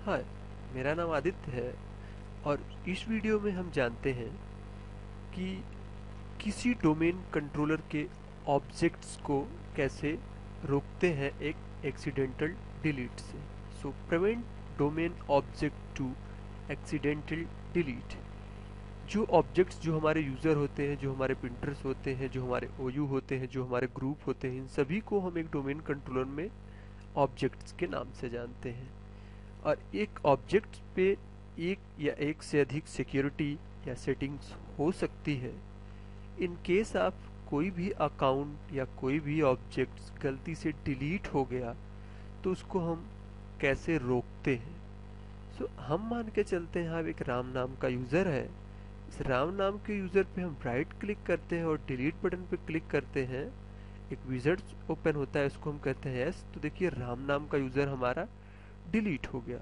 हाय, मेरा नाम आदित्य है और इस वीडियो में हम जानते हैं कि किसी डोमेन कंट्रोलर के ऑब्जेक्ट्स को कैसे रोकते हैं एक एक्सीडेंटल डिलीट से। So prevent domain object to accidental delete. जो ऑब्जेक्ट्स जो हमारे यूज़र होते हैं, जो हमारे प्रिंटर्स होते हैं, जो हमारे ओयू होते हैं, जो हमारे ग्रुप होते हैं, इन सभी को हम एक डोमेन कंट्रोलर में ऑब्जेक्ट्स के नाम से जानते हैं। और एक ऑब्जेक्ट पे एक या एक से अधिक सिक्योरिटी या सेटिंग्स हो सकती है। इन केस आप कोई भी अकाउंट या कोई भी ऑब्जेक्ट गलती से डिलीट हो गया तो उसको हम कैसे रोकते हैं। हम मान के चलते हैं आप एक राम नाम का यूज़र है। इस राम नाम के यूज़र पे हम राइट क्लिक करते हैं और डिलीट बटन पे क्लिक करते हैं। एक विज़ार्ड ओपन होता है, उसको हम कहते हैं यस। तो देखिए राम नाम का यूज़र हमारा डिलीट हो गया।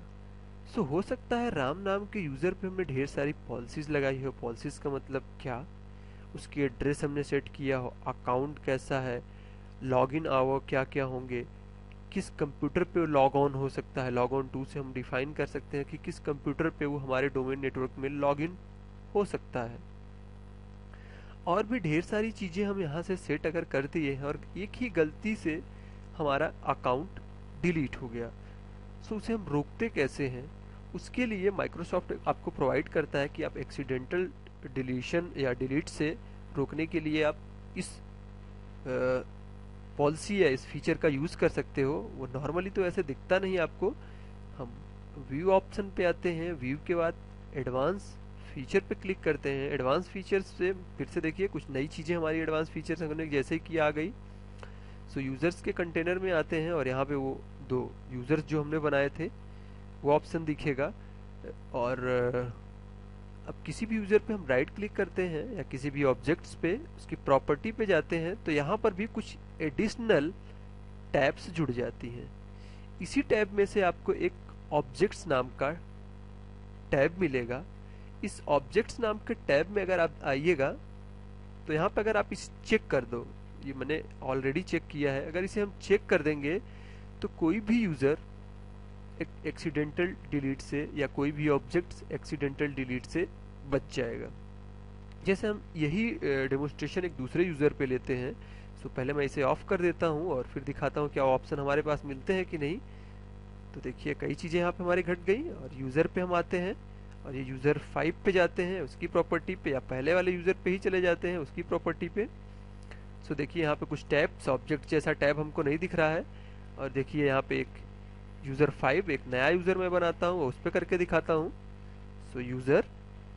हो सकता है राम नाम के यूज़र पे हमने ढेर सारी पॉलिसीज़ लगाई हो। पॉलिसीज़ का मतलब क्या? उसकी एड्रेस हमने सेट किया हो, अकाउंट कैसा है, लॉगिन आवर क्या क्या होंगे, किस कंप्यूटर पे लॉग ऑन हो सकता है। लॉग ऑन टू से हम डिफाइन कर सकते हैं कि किस कंप्यूटर पे वो हमारे डोमेन नेटवर्क में लॉगिन हो सकता है। और भी ढेर सारी चीज़ें हम यहाँ से सेट अगर कर दिए हैं और एक ही गलती से हमारा अकाउंट डिलीट हो गया, उसे हम रोकते कैसे हैं? उसके लिए माइक्रोसॉफ्ट आपको प्रोवाइड करता है कि आप एक्सीडेंटल डिलीशन या डिलीट से रोकने के लिए आप इस पॉलिसी या इस फीचर का यूज़ कर सकते हो। वो नॉर्मली तो ऐसे दिखता नहीं आपको। हम व्यू ऑप्शन पे आते हैं, व्यू के बाद एडवांस फीचर पे क्लिक करते हैं। एडवांस फीचर्स से फिर से देखिए कुछ नई चीज़ें हमारी एडवांस फीचर्स हमने जैसे कि आ गई। यूज़र्स के कंटेनर में आते हैं और यहाँ पे वो दो यूज़र्स जो हमने बनाए थे वो ऑप्शन दिखेगा। और अब किसी भी यूज़र पे हम राइट क्लिक करते हैं या किसी भी ऑब्जेक्ट्स पे उसकी प्रॉपर्टी पे जाते हैं तो यहाँ पर भी कुछ एडिशनल टैब्स जुड़ जाती हैं। इसी टैब में से आपको एक ऑब्जेक्ट्स नाम का टैब मिलेगा। इस ऑब्जेक्ट्स नाम के टैब में अगर आप आइएगा तो यहाँ पे अगर आप इसे चेक कर दो, ये मैंने ऑलरेडी चेक किया है, अगर इसे हम चेक कर देंगे तो कोई भी यूज़र एक्सीडेंटल डिलीट से या कोई भी ऑब्जेक्ट एक्सीडेंटल डिलीट से बच जाएगा। जैसे हम यही डेमोन्स्ट्रेशन एक दूसरे यूज़र पे लेते हैं। पहले मैं इसे ऑफ कर देता हूँ और फिर दिखाता हूँ क्या ऑप्शन हमारे पास मिलते हैं कि नहीं। तो देखिए कई चीज़ें यहाँ पे हमारी घट गई। और यूज़र पे हम आते हैं और ये यूज़र 5 पे जाते हैं उसकी प्रॉपर्टी पे, या पहले वाले यूज़र पे ही चले जाते हैं उसकी प्रॉपर्टी पे। देखिए यहाँ पे कुछ टैब्स, ऑब्जेक्ट जैसा टैब हमको नहीं दिख रहा है। और देखिए यहाँ पे एक यूज़र 5, एक नया यूज़र मैं बनाता हूँ, उस पर करके दिखाता हूँ। यूज़र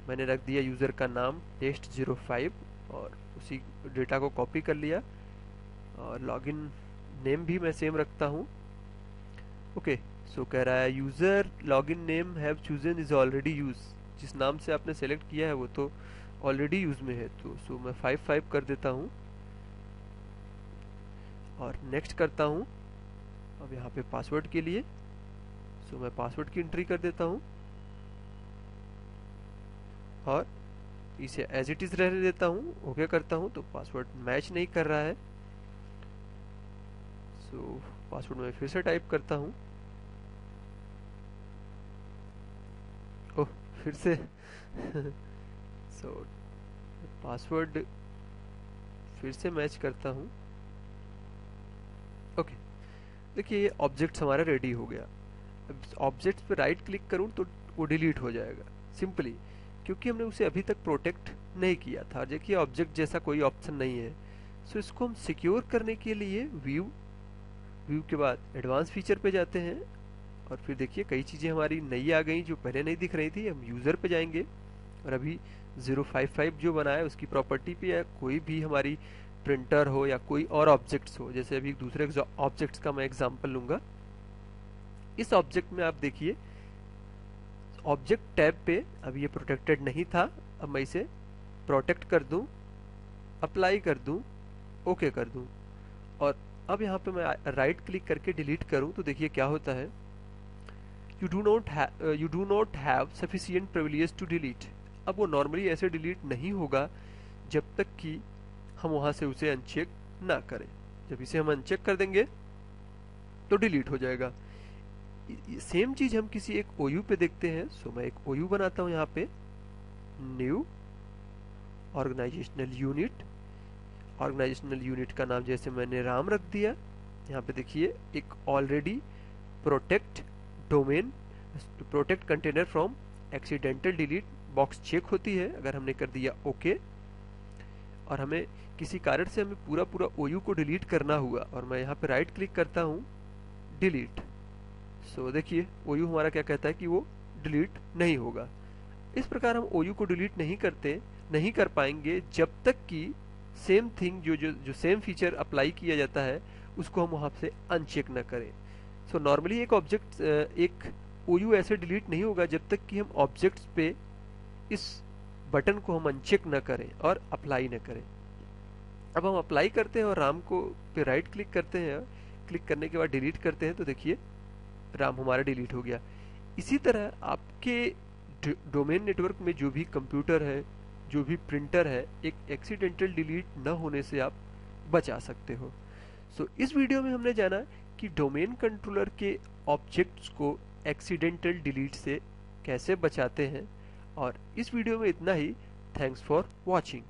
मैंने रख दिया यूज़र का नाम test05 और उसी डेटा को कॉपी कर लिया। और लॉगिन नेम भी मैं सेम रखता हूँ। ओके, कह रहा है user login name have chosen is already use. जिस नाम से आपने सेलेक्ट किया है वो तो ऑलरेडी यूज़ में है। तो मैं 5 कर देता हूँ और नेक्स्ट करता हूँ। अब यहाँ पे पासवर्ड के लिए मैं पासवर्ड की एंट्री कर देता हूँ और इसे एज इट इज़ रहने देता हूँ। ओके करता हूँ तो पासवर्ड मैच नहीं कर रहा है। पासवर्ड मैं फिर से टाइप करता हूँ। ओह, फिर से पासवर्ड फिर से मैच करता हूँ। ओके, देखिए ये ऑब्जेक्ट हमारा रेडी हो गया। अब ऑब्जेक्ट पे राइट क्लिक करूँ तो वो डिलीट हो जाएगा सिंपली, क्योंकि हमने उसे अभी तक प्रोटेक्ट नहीं किया था। देखिए ऑब्जेक्ट जैसा कोई ऑप्शन नहीं है। इसको हम सिक्योर करने के लिए व्यू के बाद एडवांस फीचर पे जाते हैं और फिर देखिए कई चीज़ें हमारी नई आ गई जो पहले नहीं दिख रही थी। हम यूज़र पे जाएंगे और अभी 055 जो बनाया उसकी प्रॉपर्टी पे, या कोई भी हमारी प्रिंटर हो या कोई और ऑब्जेक्ट्स हो, जैसे अभी दूसरे ऑब्जेक्ट्स का मैं एग्जांपल लूँगा। इस ऑब्जेक्ट में आप देखिए ऑब्जेक्ट टैब पे अभी ये प्रोटेक्टेड नहीं था। अब मैं इसे प्रोटेक्ट कर दूं, अप्लाई कर दूं, ओके कर दूं और अब यहाँ पे मैं राइट क्लिक करके डिलीट करूं तो देखिए क्या होता है। You do not have sufficient privilege to delete. अब वो नॉर्मली ऐसे डिलीट नहीं होगा जब तक कि हम वहाँ से उसे अनचेक ना करें। जब इसे हम अनचेक कर देंगे तो डिलीट हो जाएगा। सेम चीज हम किसी एक OU पे देखते हैं। सो मैं एक OU बनाता हूँ यहाँ पे, new organisational unit. Organisational unit का नाम जैसे मैंने राम रख दिया। यहाँ पे देखिए एक already protect domain, protect container from accidental delete box check होती है अगर हमने कर दिया ओके। और हमें किसी कारण से हमें पूरा OU को डिलीट करना हुआ और मैं यहाँ पे राइट क्लिक करता हूँ, डिलीट। सो देखिए OU हमारा क्या कहता है कि वो डिलीट नहीं होगा। इस प्रकार हम OU को डिलीट नहीं कर पाएंगे जब तक कि सेम थिंग जो सेम फीचर अप्लाई किया जाता है उसको हम वहाँ से अनचेक न करें। सो नॉर्मली एक ऑब्जेक्ट एक OU ऐसे डिलीट नहीं होगा जब तक कि हम ऑब्जेक्ट्स पे इस बटन को हम अनचेक न करें और अप्लाई न करें। अब हम अप्लाई करते हैं और राम को पे राइट क्लिक करते हैं, क्लिक करने के बाद डिलीट करते हैं तो देखिए राम हमारा डिलीट हो गया। इसी तरह आपके डोमेन नेटवर्क में जो भी कंप्यूटर है, जो भी प्रिंटर है, एक एक्सीडेंटल डिलीट न होने से आप बचा सकते हो। सो इस वीडियो में हमने जाना कि डोमेन कंट्रोलर के ऑब्जेक्ट्स को एक्सीडेंटल डिलीट से कैसे बचाते हैं। और इस वीडियो में इतना ही। Thanks for watching.